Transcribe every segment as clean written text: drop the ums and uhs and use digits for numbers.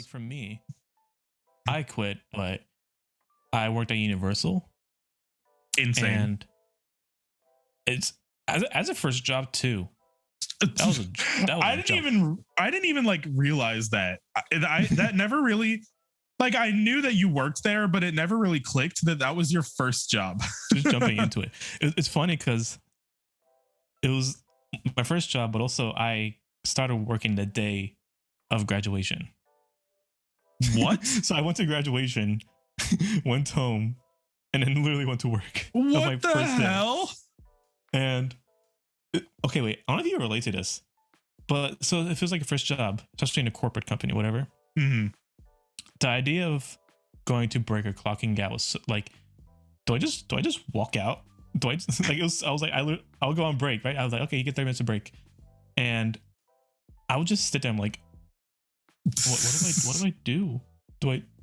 like for me, I quit, but I worked at Universal. Insane. And it's as a first job too. I didn't even like realize that. That never really, like, I knew that you worked there, but it never really clicked that was your first job. Just jumping into it. It's funny because it was my first job, but also I started working the day of graduation. What? So I went to graduation, went home, and then literally went to work. What the hell? And okay, wait. I don't know if you relate to this, but so it feels like a first job, especially in a corporate company, whatever. Mm-hmm. The idea of going to break or clocking out was like, do I just walk out? Do I just, like, I was like, I'll go on break, right? I was like, okay, you get 30 minutes of break, and I would just sit there. I'm like, what do I do?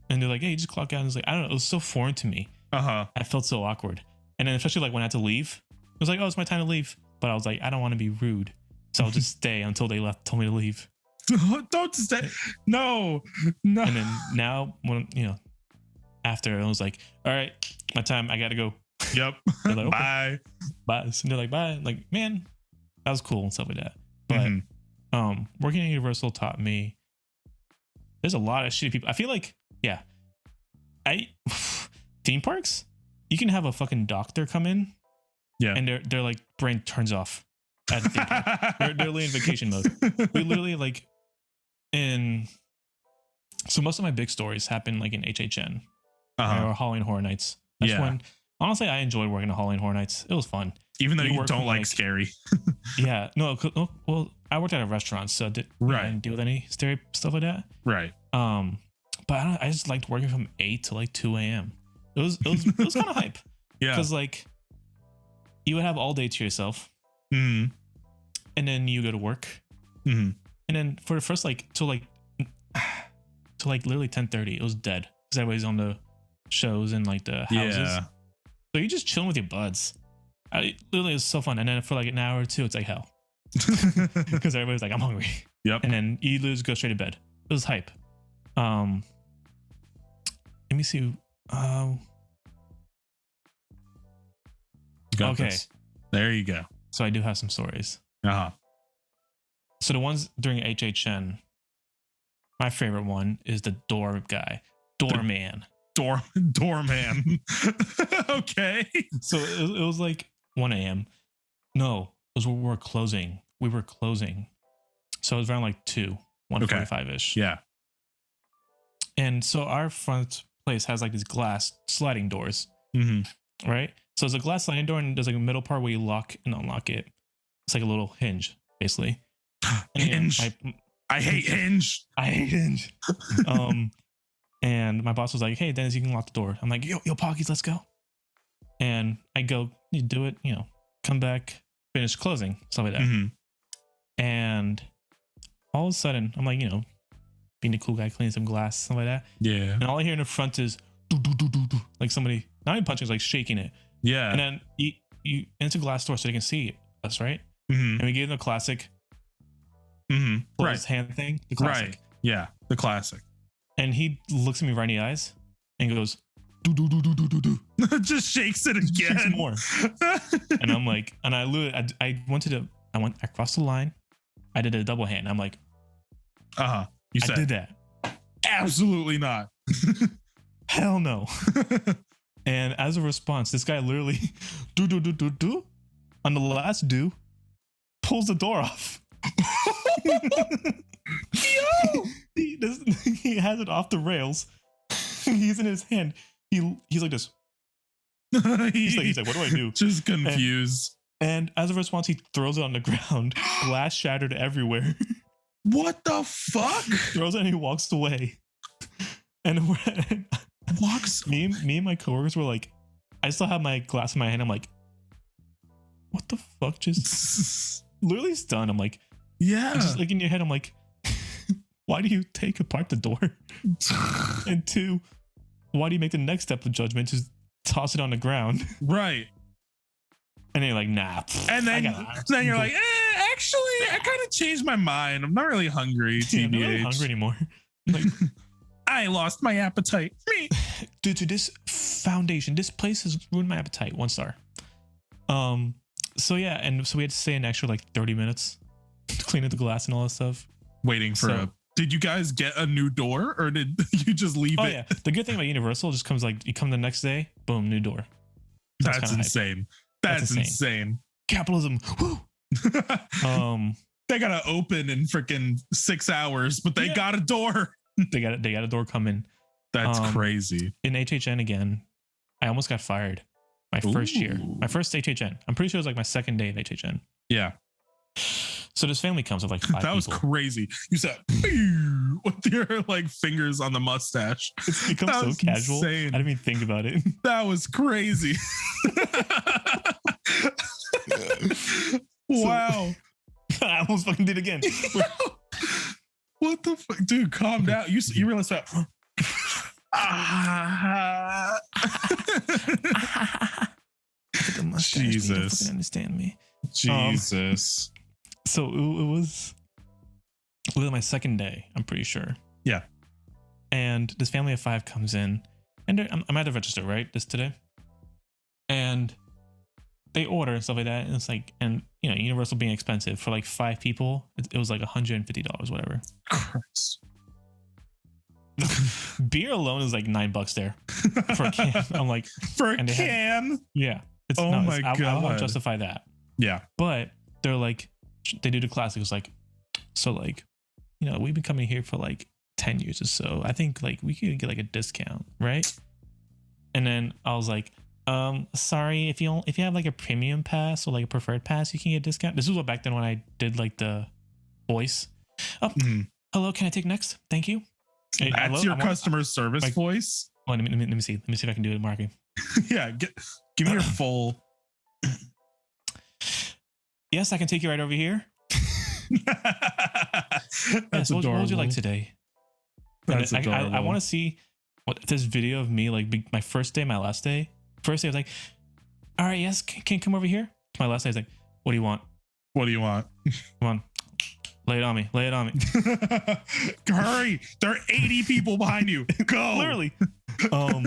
And they're like, hey, just clock out. And it's like, I don't know. It was so foreign to me. I felt so awkward. And then especially like when I had to leave, it was like, oh, it's my time to leave. But I was like, I don't want to be rude, so I'll just stay until they told me to leave. Don't stay. No. And then now, when after, I was like, all right, my time. I gotta go. Yep. Like, okay. Bye. Bye. So they're like, bye. Like, man, that was cool and stuff like that. But working at Universal taught me there's a lot of shitty people. I feel like, yeah, theme parks, you can have a fucking doctor come in. Yeah. And they're like, brain turns off at the theme park. They're literally in vacation mode. We literally like so most of my big stories happen like in HHN or Halloween Horror Nights. That's when, honestly, I enjoyed working at Halloween Horror Nights. It was fun. Even though you don't like scary. Yeah. No, well, I worked at a restaurant, so I didn't deal with any scary stuff like that. Right. But I just liked working from 8 to like 2 a.m. It was kind of hype. Yeah. Because like you would have all day to yourself. Mm-hmm. And then you go to work. Mm-hmm. And then for the first till literally 10:30, it was dead because everybody's on the shows and like the houses. Yeah. So you're just chilling with your buds. Literally, it's so fun. And then for like an hour or two, it's like hell because everybody's like, I'm hungry. Yep. And then you literally just go straight to bed. It was hype. Let me see. Okay. There you go. So I do have some stories. So the ones during HHN, my favorite one is the doorman. Doorman. Okay. So it was like 1 a.m. No, it was when we were closing. So it was around like 1:45-ish. Yeah. And so our front place has like these glass sliding doors. Mm-hmm. Right? So it's a glass sliding door, and there's like a middle part where you lock and unlock it. It's like a little hinge, basically. Hinge. I hate Hinge. And my boss was like, hey, Dennis, you can lock the door. I'm like, yo, Poggies, let's go. And I go, you do it, come back, finish closing, stuff like that. Mm-hmm. And all of a sudden, I'm like, being the cool guy, cleaning some glass, stuff like that. Yeah. And all I hear in the front is do, do, do, do, do, like somebody, not even punching, like shaking it. Yeah. And then you enter glass door so they can see us, right? Mm-hmm. And we gave them the classic right hand thing. The classic. Right. Yeah. The classic. And he looks at me right in the eyes and goes, do, do, do, do, do, do, do. Just shakes it again. Shakes more. And I'm like, and I literally, I crossed the line. I did a double hand. I'm like, you said I did that. Absolutely not. Hell no. And as a response, this guy literally do on the last pulls the door off. Yo! He has it off the rails. He's in his hand. He's like this. He's like, what do I do? Just confused. And as a response, he throws it on the ground. Glass shattered everywhere. What the fuck? Throws it and he walks away. And me and my coworkers were like, I still have my glass in my hand. I'm like, what the fuck? Just literally stunned. I'm like, yeah. And just like in your head, I'm like, why do you take apart the door? And 2, why do you make the next step of judgment? Just toss it on the ground. Right. And then you're like, nah. And then you're like, actually, I kind of changed my mind. I'm not really hungry. TBH. I'm not really hungry anymore. Like, I lost my appetite. Due to this foundation, this place has ruined my appetite. 1 star. So yeah, and so we had to stay an extra like 30 minutes to clean up the glass and all that stuff. Waiting for did you guys get a new door or did you just leave it? Oh yeah. The good thing about Universal just comes like you come the next day, boom, new door. That's insane. That's insane. Capitalism. Woo. They gotta open in freaking 6 hours, but they got a door. They got a door coming. That's crazy. In HHN again, I almost got fired. My first year. My first HHN. I'm pretty sure it was like my second day of HHN. Yeah. So this family comes with like 5 people. That was crazy. You said with your like fingers on the mustache. It's become so casual. Insane. I didn't even think about it. That was crazy. Wow. I almost fucking did it again. What the fuck? Dude, calm down. You realize that. Jesus. You understand me. Jesus. So it was my second day, I'm pretty sure. Yeah. And this family of 5 comes in, and I'm at the register, right? This today. And they order and stuff like that. And it's like, and you know, Universal being expensive for like 5 people, it was like $150, whatever. Christ. Beer alone is like $9 there for a can. I'm like, for a can? Yeah. My God. I won't justify that. Yeah. But they're like, they do the classic. It's like, so like, you know, we've been coming here for like 10 years or so. I think like we could get like a discount, right? And then I was like, sorry, if you have like a premium pass or like a preferred pass, you can get a discount. This was back then when I did like the voice. Oh, hello, can I take next? Thank you. That's your customer service voice. Well, let me see. Let me see if I can do it, Marky. Yeah, give me your full. Yes, I can take you right over here. That's adorable. What would you like today? That's adorable. I want to see what this video of me, like my first day, my last day. First day, I was like, all right, yes, can you come over here? My last day, I was like, what do you want? What do you want? Come on. Lay it on me. Lay it on me. Hurry. There are 80 people behind you. Go. Literally. Oh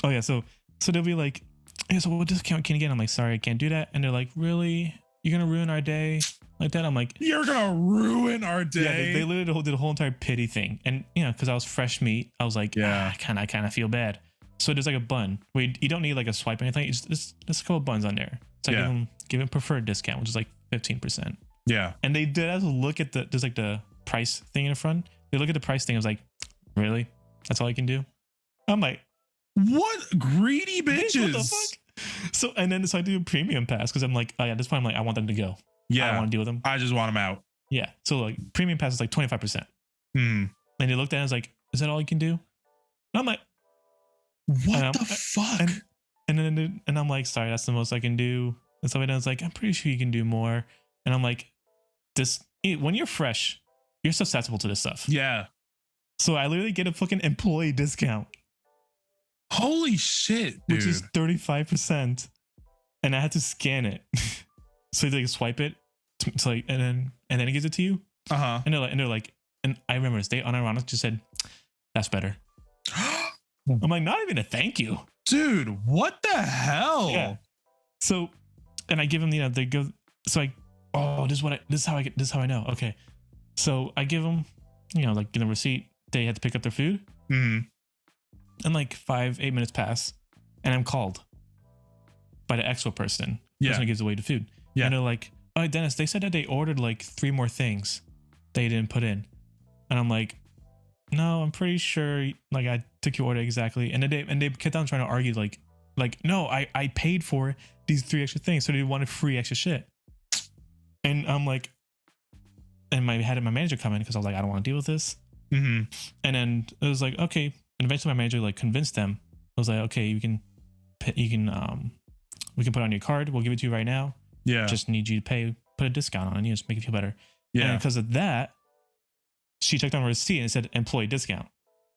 yeah. So they'll be like, yeah, so what discount can you get? I'm like, sorry, I can't do that. And they're like, really? You're going to ruin our day like that? I'm like, you're going to ruin our day. Yeah, they literally did a whole entire pity thing. And you know, cause I was fresh meat, I was like, I kind of feel bad. So there's like a bun where you don't need like a swipe or anything. It's just a couple of buns on there. So I give them preferred discount, which is like 15%. Yeah. And they did as a look at there's like the price thing in the front. They look at the price thing. I was like, really? That's all I can do? I'm like, what greedy bitches? What the fuck? So, and then so I do a premium pass because I'm like, oh yeah, at this point I'm like, I want them to go. Yeah. I don't want to deal with them. I just want them out. Yeah. So like premium pass is like 25%. And they looked at it and was like, is that all you can do? And I'm like, what the fuck? And I'm like, sorry, that's the most I can do. And so I was like, I'm pretty sure you can do more. And I'm like, when you're fresh, you're susceptible to this stuff. Yeah. So I literally get a fucking employee discount. Holy shit, dude. Which is 35%. And I had to scan it. So they swipe it. It's like, and then it gives it to you. Uh-huh. And they're like, and I remember this, they unironically just said, that's better. I'm like, not even a thank you. Dude, what the hell? Yeah. So, and I give them, they go, so I, this is how I know. Okay. So I give them, like the receipt, they had to pick up their food. Mm-hmm. And like 5-8 minutes pass and I'm called by the expo person. Yeah. Person who gives away the food. Yeah. And they're like, oh, Dennis, they said that they ordered like 3 more things they didn't put in. And I'm like, no, I'm pretty sure like I took your order exactly. And they kept on trying to argue like, no, I paid for these 3 extra things. So they wanted free extra shit. And I'm like, and I had my manager come in because I was like, I don't want to deal with this. Mm-hmm. And then it was like, okay. And eventually my manager like convinced them. I was like, okay, we can put it on your card. We'll give it to you right now. Yeah. Just need you to put a discount on it. Just make it feel better. Yeah. And because of that, she checked on her receipt and it said employee discount.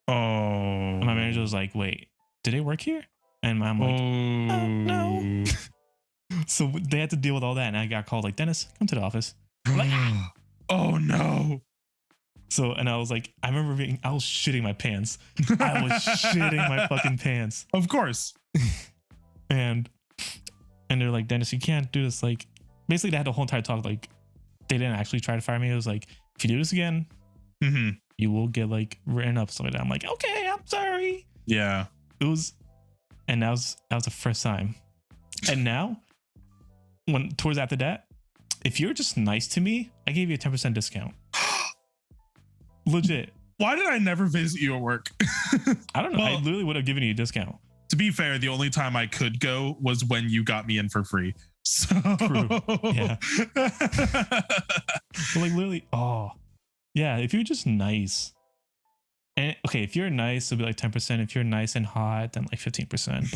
Oh. And my manager was like, wait, did they work here? And I'm like, no. So they had to deal with all that. And I got called like, Dennis, come to the office. I'm like, oh no. So, and I was like, I was shitting my pants. I was shitting my fucking pants. Of course. And they're like, Dennis, you can't do this. Like, basically, they had the whole entire talk. Like, they didn't actually try to fire me. It was like, if you do this again, you will get like written up, something like that. I'm like, okay, I'm sorry. Yeah. And that was the first time. And now, towards after that, if you're just nice to me, I gave you a 10% discount. Legit. Why did I never visit you at work? I don't know. Well, I literally would have given you a discount. To be fair, the only time I could go was when you got me in for free. So true. Yeah. But like literally, yeah, if you're just nice. And okay, if you're nice, it'll be like 10%. If you're nice and hot, then like 15%.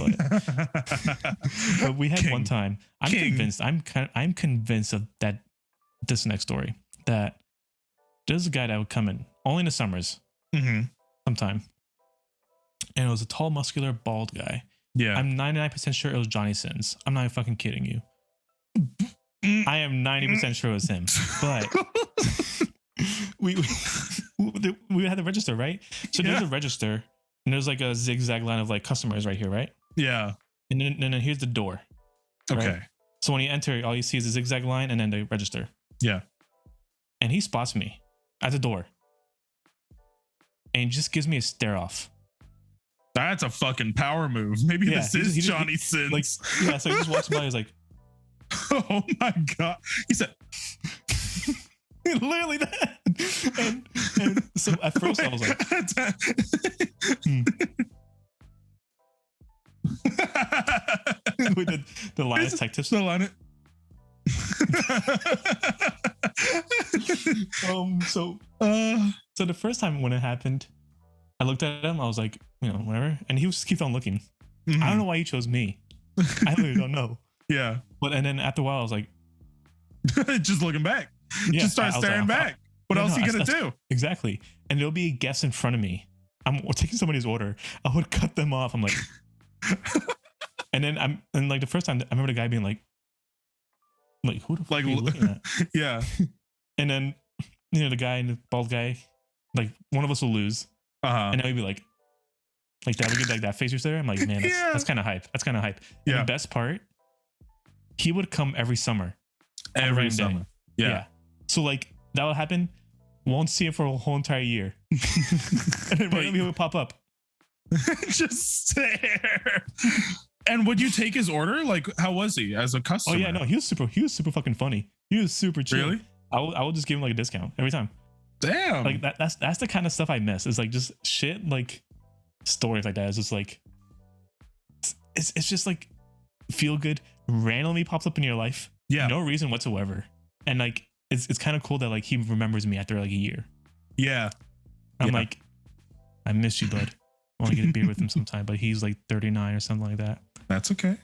But we had one time. I'm convinced of that. This next story, that there's a guy that would come in only in the summers, sometime, and it was a tall, muscular, bald guy. Yeah, I'm 99% sure it was Johnny Sins. I'm not even fucking kidding you. I am 90% sure it was him. But we had the register, right? So there's a register, and there's like a zigzag line of like customers right here, right? Yeah. And then here's the door. Okay. Right? So when you enter, all you see is a zigzag line and then the register. Yeah. And he spots me at the door. And he just gives me a stare off. That's a fucking power move. Maybe this is Johnny Sins. Like, yeah, so he just walks by, he's like, oh my God. He said, literally that. And so at first I was like, with the line of tech tips. The line of so the first time when it happened, I looked at him, I was like, whatever, and he was keep on looking. I don't know why he chose me. I really don't know. Yeah. But and then after a while I was like, just looking back. Yeah, just start staring back. What else are you gonna do? Exactly. And there'll be guests in front of me. I'm taking somebody's order. I would cut them off. I'm like, and then like the first time I remember the guy being like who the fuck are you looking at? Yeah. And then the guy and the bald guy, like one of us will lose. And then we'd be like that. We get like that face right there. I'm like, man, that's kind of hype. That's kind of hype. And the best part, he would come every summer. Every summer. Yeah. So like that would happen. Won't see it for a whole entire year. And then randomly he would pop up. Just stare. And would you take his order? Like, how was he as a customer? Oh yeah, no, he was super fucking funny. He was super chill. Really? I would just give him like a discount every time. Damn. Like that's the kind of stuff I miss. It's like just shit, like stories like that. It's just like it's just like feel good randomly pops up in your life. Yeah. No reason whatsoever. And like it's kind of cool that like he remembers me after like a year. Yeah. I'm like, I miss you, bud. I want to get a beer with him sometime, but he's like 39 or something like that. That's okay.